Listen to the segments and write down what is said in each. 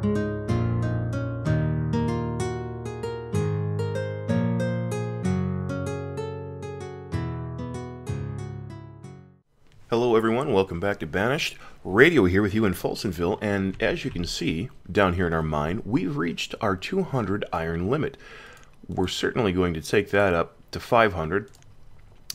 Hello everyone, welcome back to Banished. Radio here with you in Folsonville, and as you can see, down here in our mine, we've reached our 200 iron limit. We're certainly going to take that up to 500.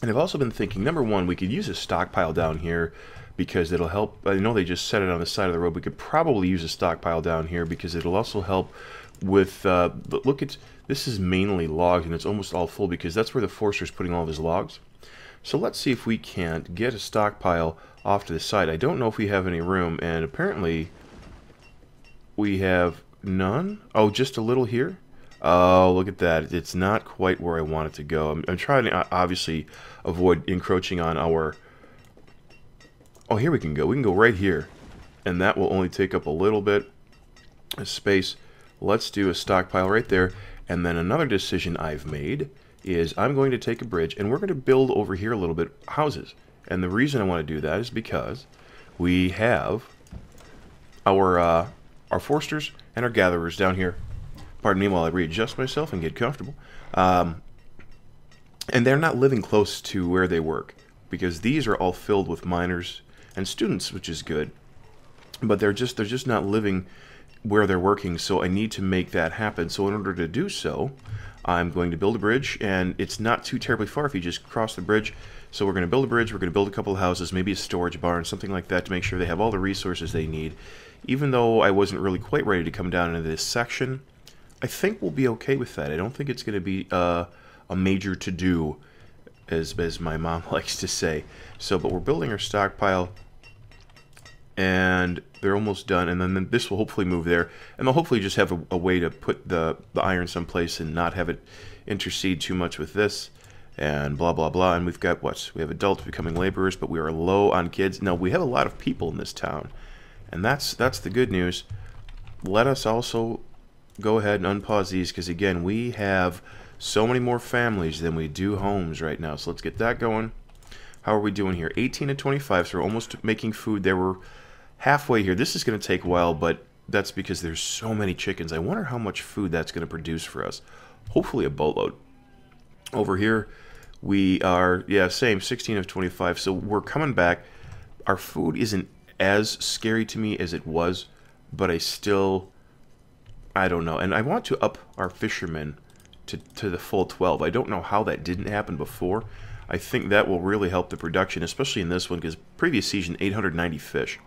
And I've also been thinking, number one, we could use a stockpile down here because it'll help. I know they just set it on the side of the road. We could probably use a stockpile down here because it'll also help with, look, this is mainly logs and it's almost all full because that's where the forester's putting all of his logs. So let's see if we can't get a stockpile off to the side. I don't know if we have any room, and apparently we have none. Oh, just a little here? Oh, look at that. It's not quite where I want it to go. I'm trying to obviously avoid encroaching on our... Oh, here we can go. We can go right here, and that will only take up a little bit of space. Let's do a stockpile right there, and then another decision I've made is I'm going to take a bridge and we're going to build over here a little bit houses. And the reason I want to do that is because we have our foresters and our gatherers down here. Pardon me while I readjust myself and get comfortable. And they're not living close to where they work because these are all filled with miners and students, which is good. But they're just not living where they're working, so I need to make that happen. So in order to do so, I'm going to build a bridge, and it's not too terribly far if you just cross the bridge. So we're going to build a bridge, we're going to build a couple of houses, maybe a storage barn, something like that to make sure they have all the resources they need. Even though I wasn't really quite ready to come down into this section, I think we'll be okay with that. I don't think it's going to be a major to-do, as my mom likes to say. So, but we're building our stockpile, and they're almost done, and then this will hopefully move there, and they'll hopefully just have a way to put the iron someplace and not have it intercede too much with this, and blah blah blah. And we've got what? We have adults becoming laborers, but we are low on kids. Now we have a lot of people in this town, and that's the good news. Let us also go ahead and unpause these, because again, we have so many more families than we do homes right now. So let's get that going. How are we doing here? 18 to 25, so we're almost making food. There we're halfway here. This is going to take a while, but that's because there's so many chickens. I wonder how much food that's going to produce for us. Hopefully a boatload. Over here, we are, yeah, same, 16 of 25. So we're coming back. Our food isn't as scary to me as it was, but I don't know. And I want to up our fishermen to the full 12. I don't know how that didn't happen before. I think that will really help the production, especially in this one, because previous season, 890 fish.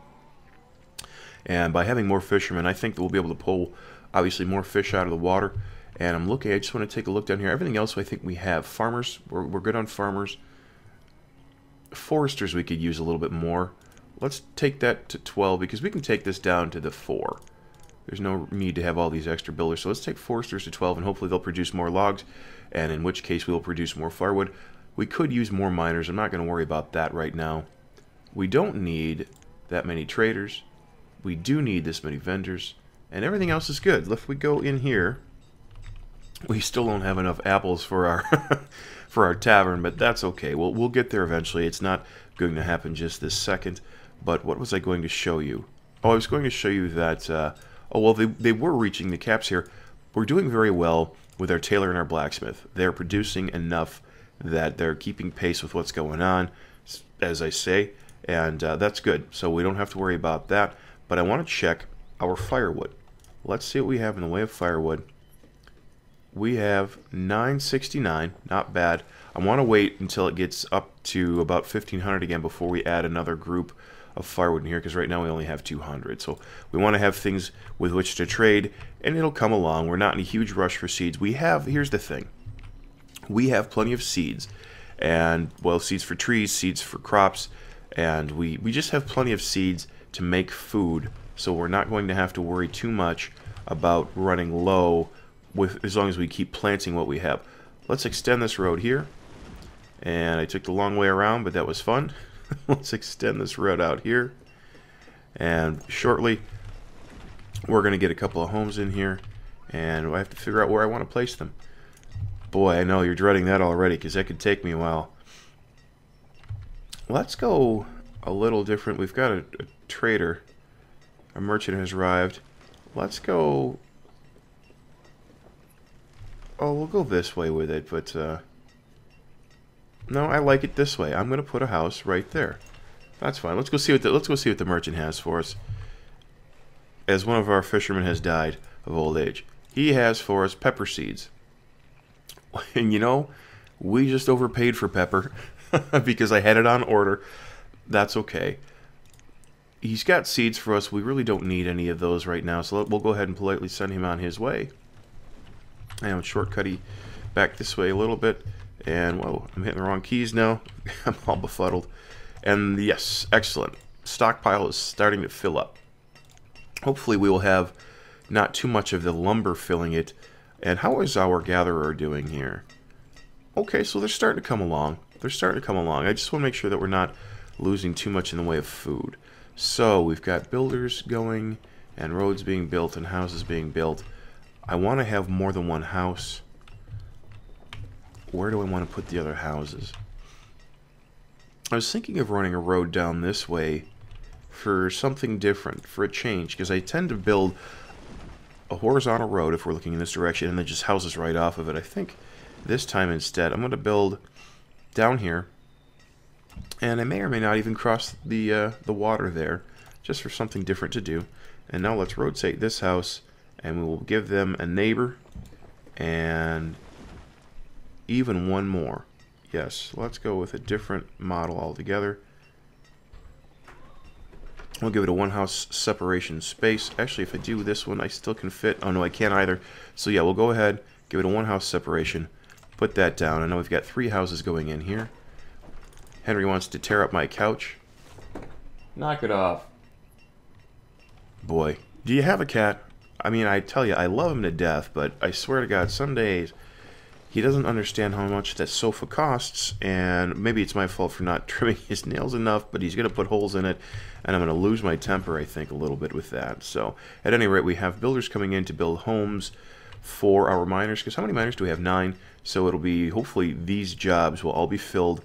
And by having more fishermen, I think that we'll be able to pull, obviously, more fish out of the water. And I'm looking, I just want to take a look down here. Everything else I think we have. Farmers, we're good on farmers. Foresters we could use a little bit more. Let's take that to 12, because we can take this down to the 4. There's no need to have all these extra builders. So let's take foresters to 12, and hopefully they'll produce more logs, and in which case we'll produce more firewood. We could use more miners. I'm not going to worry about that right now. We don't need that many traders. We do need this many vendors, and everything else is good. If we go in here, we still don't have enough apples for our for our tavern, but that's okay. We'll get there eventually. It's not going to happen just this second. But what was I going to show you? Oh, I was going to show you that. Oh well, they were reaching the caps here. We're doing very well with our tailor and our blacksmith. They're producing enough that they're keeping pace with what's going on, as I say, and that's good. So we don't have to worry about that. But I want to check our firewood. Let's see what we have in the way of firewood. We have 969, not bad. I want to wait until it gets up to about 1,500 again before we add another group of firewood in here, because right now we only have 200. So we want to have things with which to trade, and it'll come along. We're not in a huge rush for seeds. We have, here's the thing, we have plenty of seeds, and, well, seeds for trees, seeds for crops, and we just have plenty of seeds to make food, so we're not going to have to worry too much about running low with as long as we keep planting what we have. Let's extend this road here, and I took the long way around, but that was fun. Let's extend this road out here, and shortly we're going to get a couple of homes in here, and I have to figure out where I want to place them. Boy, I know you're dreading that already, because that could take me a while. Let's go a little different. We've got a trader. A merchant has arrived. Let's go... Oh, we'll go this way with it, but... No, I like it this way. I'm going to put a house right there. That's fine. Let's go see what the merchant has for us. As one of our fishermen has died of old age, he has for us pepper seeds. And you know, we just overpaid for pepper because I had it on order. That's okay. He's got seeds for us. We really don't need any of those right now, so we'll go ahead and politely send him on his way. I am shortcutty back this way a little bit. And, whoa, I'm hitting the wrong keys now. I'm all befuddled. And, yes, excellent. Stockpile is starting to fill up. Hopefully we will have not too much of the lumber filling it. And how is our gatherer doing here? Okay, so they're starting to come along. They're starting to come along. I just want to make sure that we're not losing too much in the way of food. So, we've got builders going, and roads being built, and houses being built. I want to have more than one house. Where do I want to put the other houses? I was thinking of running a road down this way for something different, for a change, because I tend to build a horizontal road if we're looking in this direction, and then just houses right off of it. I think this time instead I'm going to build down here, and I may or may not even cross the water there, just for something different to do. And now let's rotate this house, and we will give them a neighbor, and even one more. Yes, let's go with a different model altogether. We'll give it a one house separation space. Actually, if I do this one, I still can fit. Oh no, I can't either. So yeah, we'll go ahead, give it a one house separation, put that down. I know we've got 3 houses going in here. Henry wants to tear up my couch. Knock it off. Boy, do you have a cat? I mean, I tell you, I love him to death, but I swear to God, some days he doesn't understand how much that sofa costs, and maybe it's my fault for not trimming his nails enough, but he's going to put holes in it, and I'm going to lose my temper, I think, a little bit with that. So, at any rate, we have builders coming in to build homes for our miners, because how many miners do we have? 9. So it'll be, hopefully, these jobs will all be filled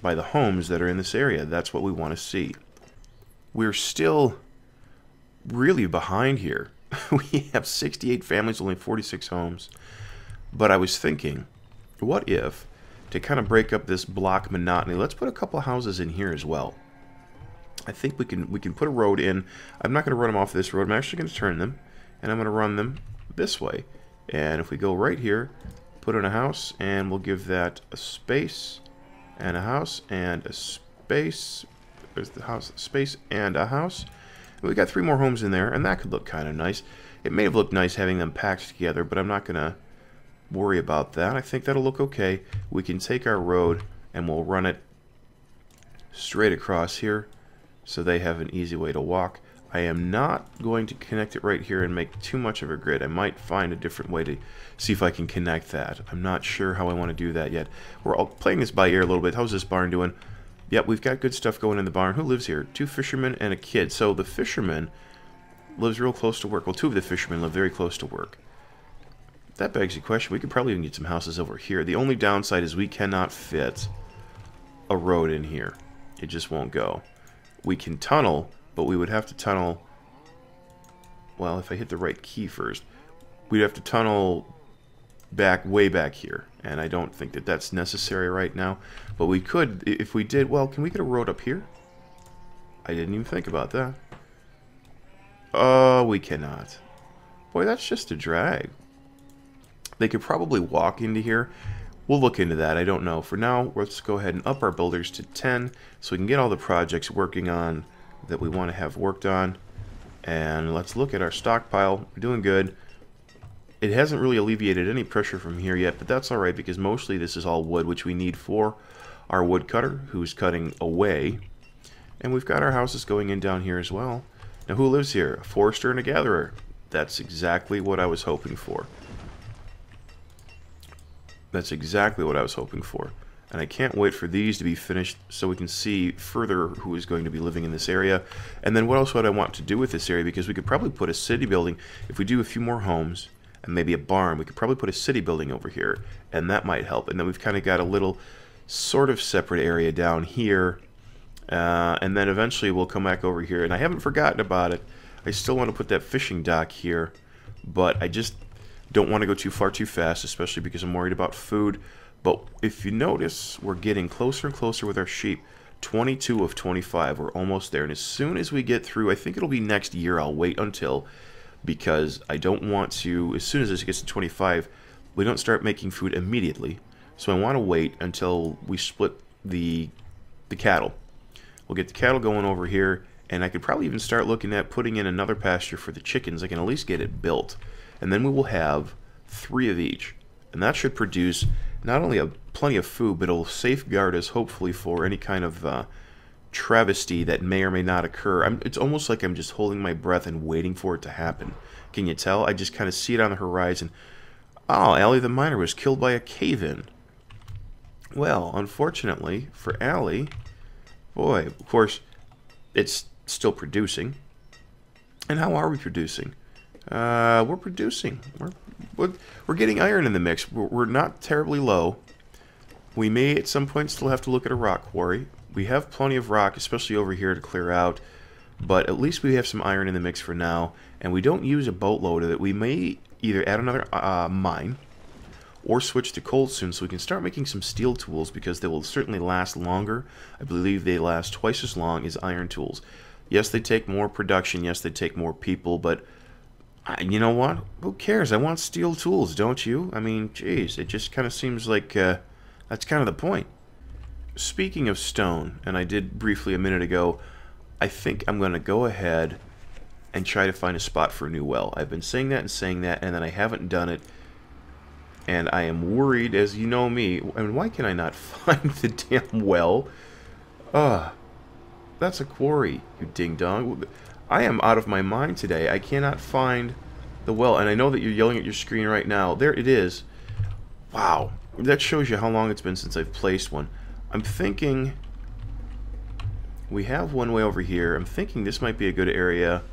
by the homes that are in this area. That's what we want to see. We're still really behind here. We have 68 families, only 46 homes. But I was thinking, what if, to kind of break up this block monotony, let's put a couple of houses in here as well. I think we can put a road in. I'm not going to run them off this road. I'm actually going to turn them, and I'm going to run them this way. And if we go right here, put in a house, and we'll give that a space, and a house, and a space. There's the house, space, and a house. And we got 3 more homes in there, and that could look kind of nice. It may have looked nice having them packed together, but I'm not going to worry about that. I think that'll look okay. We can take our road and we'll run it straight across here so they have an easy way to walk. I am not going to connect it right here and make too much of a grid. I might find a different way to see if I can connect that. I'm not sure how I want to do that yet. We're all playing this by ear a little bit. How's this barn doing? Yep, we've got good stuff going in the barn. Who lives here? 2 fishermen and a kid. So the fisherman lives real close to work. Well, 2 of the fishermen live very close to work. That begs the question, we could probably even get some houses over here. The only downside is we cannot fit a road in here. It just won't go. We can tunnel, but we would have to tunnel... Well, if I hit the right key first, we'd have to tunnel way back here. And I don't think that that's necessary right now. But we could, if we did... Well, can we get a road up here? I didn't even think about that. Oh, we cannot. Boy, that's just a drag. They could probably walk into here. We'll look into that. I don't know. For now, let's go ahead and up our builders to 10 so we can get all the projects working on that we want to have worked on. And let's look at our stockpile. We're doing good. It hasn't really alleviated any pressure from here yet, but that's alright because mostly this is all wood, which we need for our woodcutter, who's cutting away. And we've got our houses going in down here as well. Now, who lives here? A forester and a gatherer. That's exactly what I was hoping for. That's exactly what I was hoping for. And I can't wait for these to be finished so we can see further who is going to be living in this area. And then what else would I want to do with this area? Because we could probably put a city building. If we do a few more homes and maybe a barn, we could probably put a city building over here. And that might help. And then we've kind of got a little sort of separate area down here. And then eventually we'll come back over here. And I haven't forgotten about it. I still want to put that fishing dock here, but I just don't want to go too far too fast, especially because I'm worried about food. But if you notice, we're getting closer and closer with our sheep. 22 of 25, we're almost there. And as soon as we get through, I think it'll be next year, I'll wait until, because I don't want to, as soon as this gets to 25, we don't start making food immediately. So I want to wait until we split the cattle. We'll get the cattle going over here, and I could probably even start looking at putting in another pasture for the chickens. I can at least get it built. And then we will have 3 of each. And that should produce not only plenty of food, but it'll safeguard us, hopefully, for any kind of travesty that may or may not occur. It's almost like I'm just holding my breath and waiting for it to happen. Can you tell? I just kind of see it on the horizon. Oh, Allie the miner was killed by a cave-in. Well, unfortunately for Allie, boy, of course, it's still producing. And how are we producing? We're producing. We're getting iron in the mix. We're not terribly low. We may at some point still have to look at a rock quarry. We have plenty of rock, especially over here, to clear out. But at least we have some iron in the mix for now. And we don't use a boatload of it. We may either add another mine or switch to coal soon so we can start making some steel tools, because they will certainly last longer. I believe they last twice as long as iron tools. Yes, they take more production. Yes, they take more people. But you know what? Who cares? I want steel tools, don't you? I mean, geez, it just kind of seems like that's kind of the point. Speaking of stone, and I did briefly a minute ago, I think I'm going to go ahead and try to find a spot for a new well. I've been saying that, and then I haven't done it. And I am worried, as you know me. I mean, why can I not find the damn well? That's a quarry, you ding-dong. I am out of my mind today. I cannot find the well. And I know that you're yelling at your screen right now. There it is. Wow. That shows you how long it's been since I've placed one. I'm thinking we have one way over here. I'm thinking this might be a good area.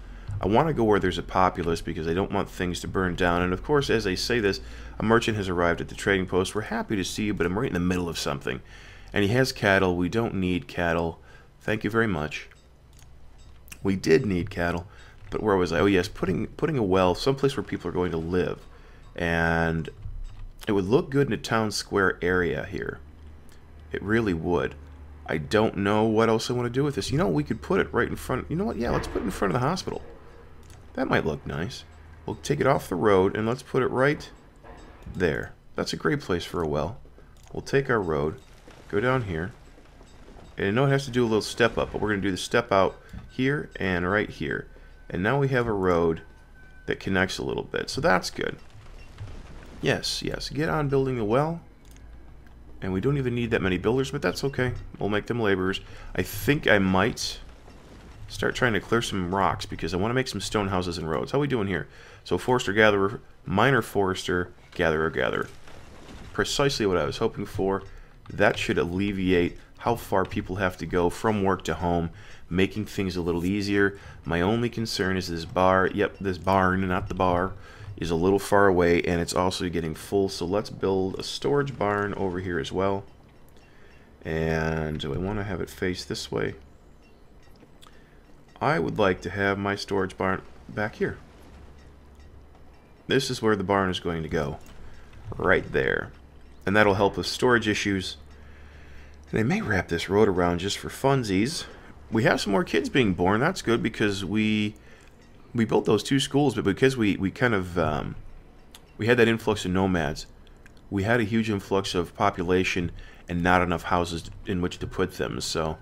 I want to go where there's a populace because I don't want things to burn down. And of course, as I say this, a merchant has arrived at the trading post. We're happy to see you, but I'm right in the middle of something. And he has cattle. We don't need cattle. Thank you very much. We did need cattle, but where was I? Oh yes, putting a well someplace where people are going to live. And it would look good in a town square area here. It really would. I don't know what else I want to do with this. You know, we could put it right in front. You know what? Yeah, let's put it in front of the hospital. That might look nice. We'll take it off the road and let's put it right there. That's a great place for a well. We'll take our road, go down here. And I know it has to do a little step up, but we're going to do the step out here and right here. And now we have a road that connects a little bit. So that's good. Yes, yes. Get on building the well. And we don't even need that many builders, but that's okay. We'll make them laborers. I think I might start trying to clear some rocks because I want to make some stone houses and roads. How are we doing here? So forester, gatherer, miner, forester, gatherer, gatherer. Precisely what I was hoping for. That should alleviate how far people have to go from work to home, making things a little easier. My only concern is this bar, yep, this barn, not the bar, is a little far away, and it's also getting full. So let's build a storage barn over here as well. And do I want to have it face this way? I would like to have my storage barn back here. This is where the barn is going to go. Right there. And that'll help with storage issues. And I may wrap this road around just for funsies. We have some more kids being born. That's good because we built those 2 schools, but because we kind of we had that influx of nomads, we had a huge influx of population and not enough houses in which to put them. So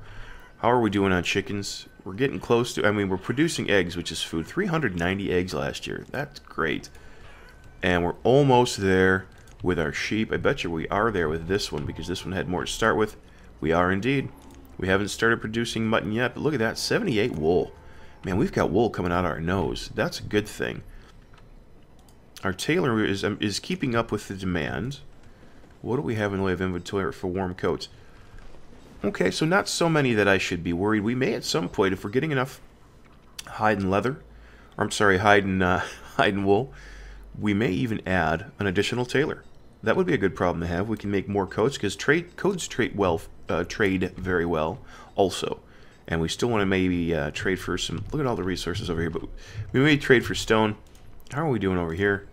how are we doing on chickens? We're getting close to, I mean, we're producing eggs, which is food. 390 eggs last year. That's great. And we're almost there with our sheep. I bet you we are there with this one because this one had more to start with. We are indeed. We haven't started producing mutton yet, but look at that, 78 wool. Man, we've got wool coming out of our nose. That's a good thing. Our tailor is keeping up with the demand. What do we have in the way of inventory for warm coats? Okay, so not so many that I should be worried. We may at some point, if we're getting enough hide and leather, or I'm sorry, hide and wool, we may even add an additional tailor. That would be a good problem to have. We can make more coats because coats trade very well also. And we still want to maybe trade for some... Look at all the resources over here. But we may trade for stone. How are we doing over here?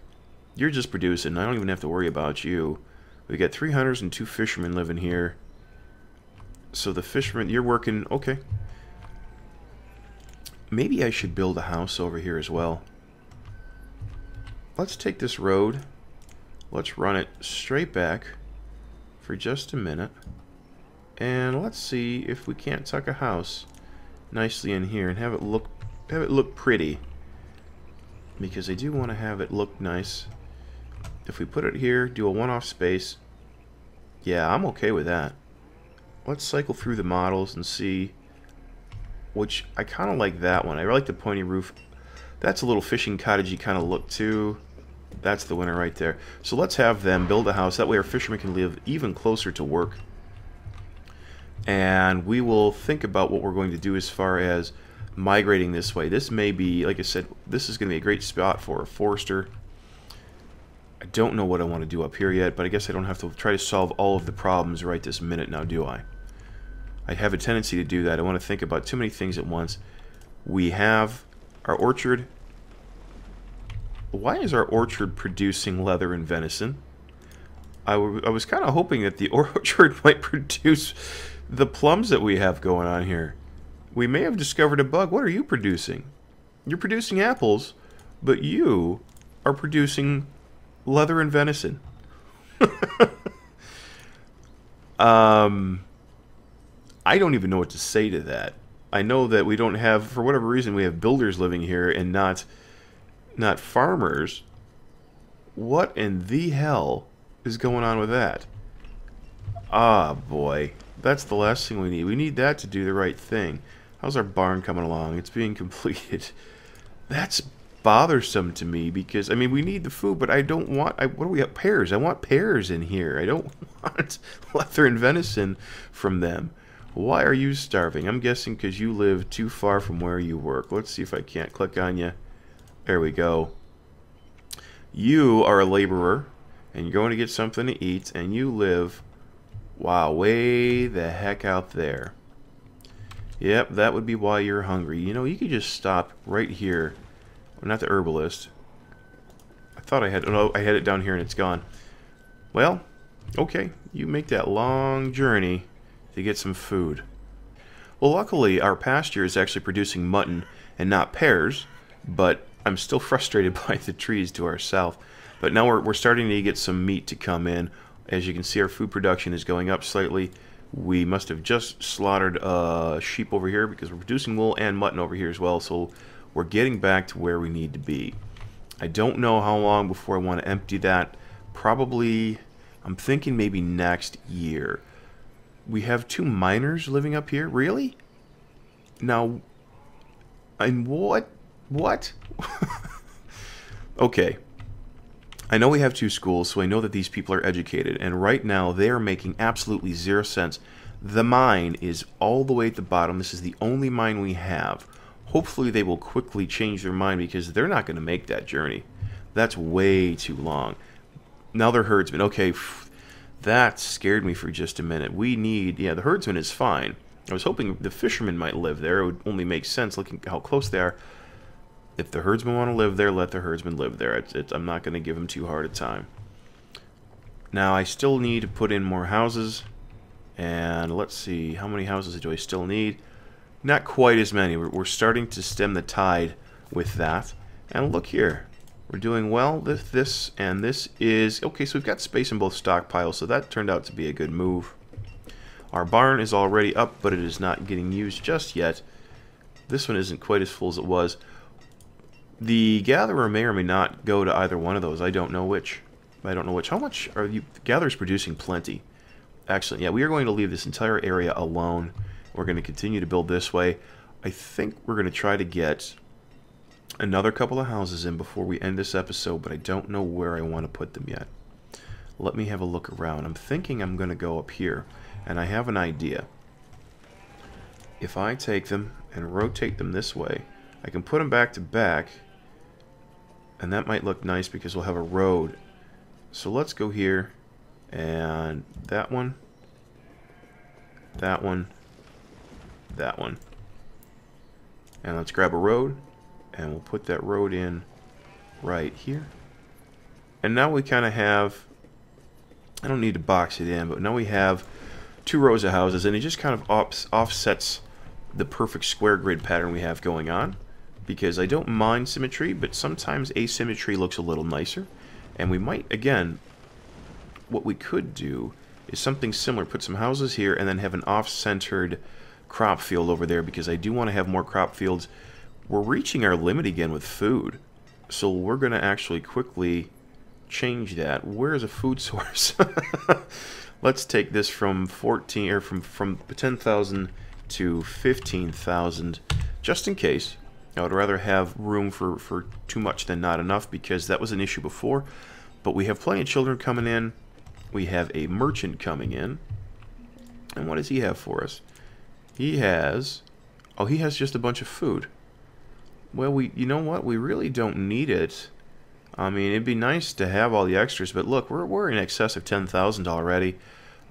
You're just producing. I don't even have to worry about you. We got 3 hunters and 2 fishermen living here. So the fishermen... You're working... Okay. Maybe I should build a house over here as well. Let's take this road. Let's run it straight back for just a minute. And let's see if we can't tuck a house nicely in here and have it look pretty. Because I do want to have it look nice. If we put it here, do a one-off space. Yeah, I'm okay with that. Let's cycle through the models and see. Which I kind of like that one. I like the pointy roof. That's a little fishing cottagey kind of look too. That's the winner right there. So let's have them build a house. That way our fishermen can live even closer to work. And we will think about what we're going to do as far as migrating this way. This may be, like I said, this is going to be a great spot for a forester. I don't know what I want to do up here yet, but I guess I don't have to try to solve all of the problems right this minute now, do I? I have a tendency to do that. I want to think about too many things at once. We have our orchard. Why is our orchard producing leather and venison? I was kind of hoping that the orchard might produce the plums that we have going on here. We may have discovered a bug. What are you producing? You're producing apples, but you are producing leather and venison. I don't even know what to say to that. I know that we don't have, for whatever reason, we have builders living here and not farmers. What in the hell is going on with that? Ah, boy. That's the last thing we need. We need that to do the right thing. How's our barn coming along? It's being completed. That's bothersome to me because, I mean, we need the food, but I don't want... what do we have? Pears. I want pears in here. I don't want leather and venison from them. Why are you starving? I'm guessing because you live too far from where you work. Let's see if I can't click on you. There we go. You are a laborer, and you're going to get something to eat, and you live, wow, way the heck out there. Yep, that would be why you're hungry. You know, you could just stop right here. Well, not the herbalist. I thought I had... Oh, I had it down here and it's gone. Well, okay. You make that long journey to get some food. Well, luckily, our pasture is actually producing mutton and not pears, but I'm still frustrated by the trees to our south. But now we're starting to get some meat to come in. As you can see, our food production is going up slightly. We must have just slaughtered sheep over here because we're producing wool and mutton over here as well, so we're getting back to where we need to be. I don't know how long before I want to empty that. Probably, I'm thinking maybe next year. We have 2 miners living up here? Really? Now, and what? What? Okay. I know we have 2 schools, so I know that these people are educated, and right now they are making absolutely 0 cents. The mine is all the way at the bottom. This is the only mine we have. Hopefully they will quickly change their mind because they're not going to make that journey. That's way too long. Now they're herdsmen. Okay, that scared me for just a minute. We need... Yeah, the herdsman is fine. I was hoping the fishermen might live there. It would only make sense looking how close they are. If the herdsmen want to live there, let the herdsmen live there. I'm not going to give them too hard a time. Now, I still need to put in more houses. And let's see, how many houses do I still need? Not quite as many. We're starting to stem the tide with that. And look here. We're doing well. This and this is... Okay, so we've got space in both stockpiles, so that turned out to be a good move. Our barn is already up, but it is not getting used just yet. This one isn't quite as full as it was. The gatherer may or may not go to either one of those. I don't know which. How much are you... The gatherer's producing plenty. Excellent. Yeah, we are going to leave this entire area alone. We're going to continue to build this way. I think we're going to try to get another couple of houses in before we end this episode, but I don't know where I want to put them yet. Let me have a look around. I'm thinking I'm going to go up here, and I have an idea. If I take them and rotate them this way, I can put them back to back, and that might look nice because we'll have a road. So let's go here, and that one, that one, that one. And let's grab a road, and we'll put that road in right here. And now we kind of have, I don't need to box it in, but now we have 2 rows of houses, and it just kind of offsets the perfect square grid pattern we have going on, because I don't mind symmetry, but sometimes asymmetry looks a little nicer. And we might, again, what we could do is something similar, put some houses here and then have an off-centered crop field over there, because I do want to have more crop fields. We're reaching our limit again with food, so we're going to actually quickly change that. Where is a food source? Let's take this from 14 or from 10,000 to 15,000, just in case. I would rather have room for too much than not enough, because that was an issue before. But we have plenty of children coming in. We have a merchant coming in. And what does he have for us? He has, oh, he has just a bunch of food. Well, you know what? We really don't need it. I mean, it'd be nice to have all the extras, but look, we're in excess of 10,000 already.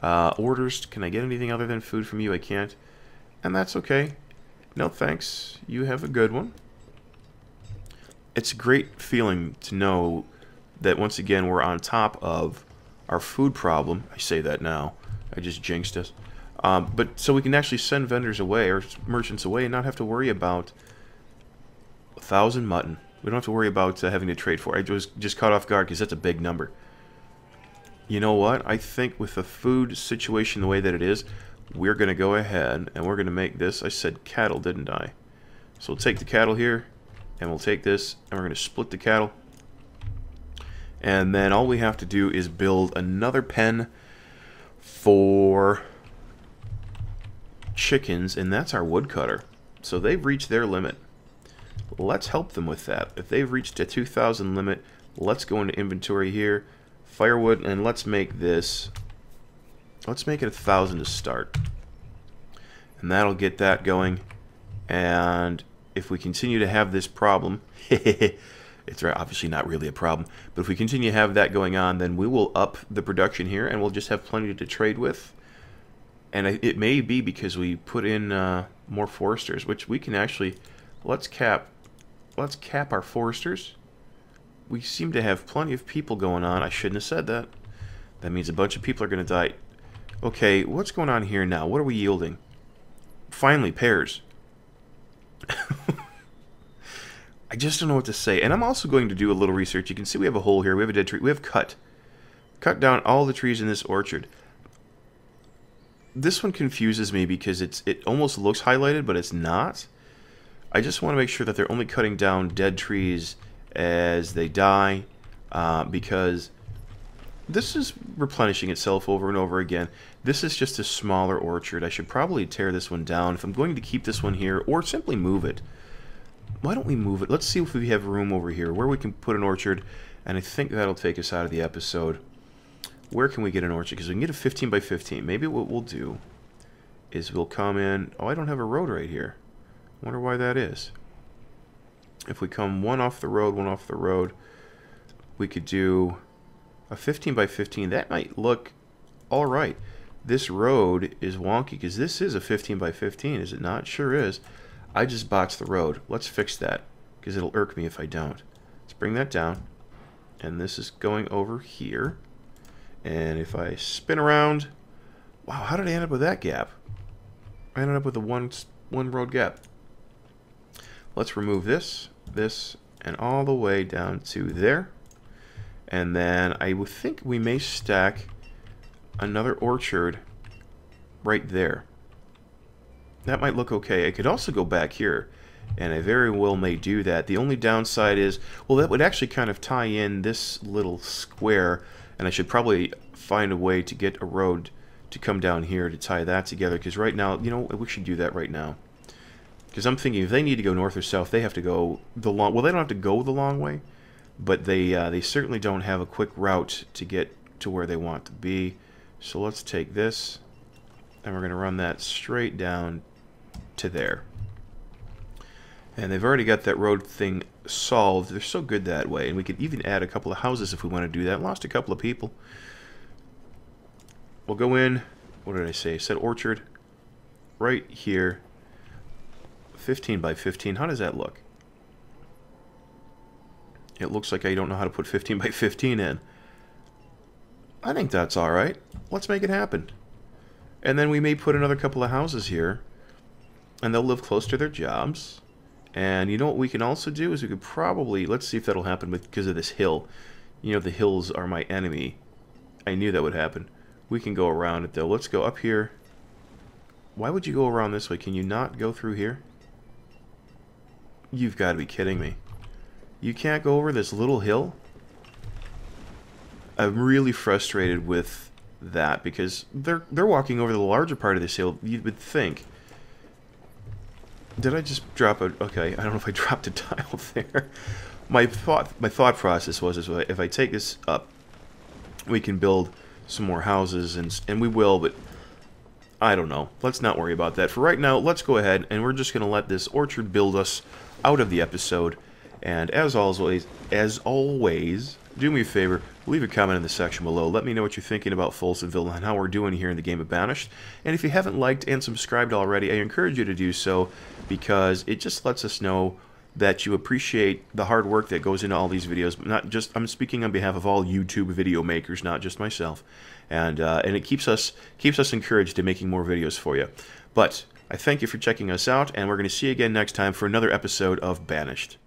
Orders, can I get anything other than food from you? I can't. And that's okay. No thanks. You have a good one. It's a great feeling to know that once again we're on top of our food problem. I say that now. I just jinxed us. But so we can actually send vendors away or merchants away and not have to worry about 1,000 mutton. We don't have to worry about having to trade for it. I was just caught off guard because that's a big number. You know what? I think with the food situation the way that it is, we're going to go ahead and we're going to make this. I said cattle, didn't I? So we'll take the cattle here and we'll take this and we're going to split the cattle. And then all we have to do is build another pen for chickens, and that's our woodcutter. So they've reached their limit. Let's help them with that. If they've reached a 2,000 limit, let's go into inventory here, firewood, and let's make this, let's make it 1,000 to start. And that'll get that going. And if we continue to have this problem, it's obviously not really a problem, but if we continue to have that going on, then we will up the production here and we'll just have plenty to trade with. And it may be because we put in more foresters, which we can actually, let's cap our foresters. We seem to have plenty of people going on. I shouldn't have said that. That means a bunch of people are going to die. Okay, what's going on here now? What are we yielding? Finally, pears. I just don't know what to say. And I'm also going to do a little research. You can see we have a hole here. We have a dead tree. We have cut down all the trees in this orchard. This one confuses me because it almost looks highlighted, but it's not. I just want to make sure that they're only cutting down dead trees as they die, because this is replenishing itself over and over again. This is just a smaller orchard. I should probably tear this one down if I'm going to keep this one here, or simply move it. Why don't we move it? Let's see if we have room over here where we can put an orchard, and I think that'll take us out of the episode. Where can we get an orchard? Because we can get a 15 by 15. Maybe what we'll do is we'll come in. Oh, I don't have a road right here. Wonder why that is. If we come one off the road, we could do a 15 by 15. That might look all right. This road is wonky because this is a 15 by 15, is it not? Sure is. I just botched the road. Let's fix that because it'll irk me if I don't. Let's bring that down. And this is going over here. And if I spin around, wow, how did I end up with that gap? I ended up with a one road gap. Let's remove this, and all the way down to there. And then I would think we may stack another orchard right there. That might look okay. I could also go back here, and I very well may do that. The only downside is, well, that would actually kind of tie in this little square, and I should probably find a way to get a road to come down here to tie that together, because right now, you know, we should do that right now. Because I'm thinking if they need to go north or south, they have to go the long, well, they don't have to go the long way, but they certainly don't have a quick route to get to where they want to be. So let's take this, and we're going to run that straight down to there. And they've already got that road thing solved. They're so good that way. And we could even add a couple of houses if we want to do that. Lost a couple of people. We'll go in. What did I say? I said orchard. Right here. 15 by 15. How does that look? It looks like I don't know how to put 15 by 15 in. I think that's alright. Let's make it happen. And then we may put another couple of houses here. And they'll live close to their jobs. And you know what we can also do is we could probably... Let's see if that'll happen because of this hill. You know, the hills are my enemy. I knew that would happen. We can go around it, though. Let's go up here. Why would you go around this way? Can you not go through here? You've got to be kidding me. You can't go over this little hill? I'm really frustrated with that because they're walking over the larger part of this hill. You would think. Did I just drop a... Okay, I don't know if I dropped a tile there. My thought process was is if I take this up, we can build some more houses, and we will, but I don't know. Let's not worry about that. For right now, let's go ahead, and we're just going to let this orchard build us out of the episode. And as always, do me a favor, leave a comment in the section below. Let me know what you're thinking about Folsonville and how we're doing here in the game of Banished. And if you haven't liked and subscribed already, I encourage you to do so because it just lets us know that you appreciate the hard work that goes into all these videos. Not just, I'm speaking on behalf of all YouTube video makers, not just myself. And it keeps us encouraged to making more videos for you. But I thank you for checking us out, and we're going to see you again next time for another episode of Banished.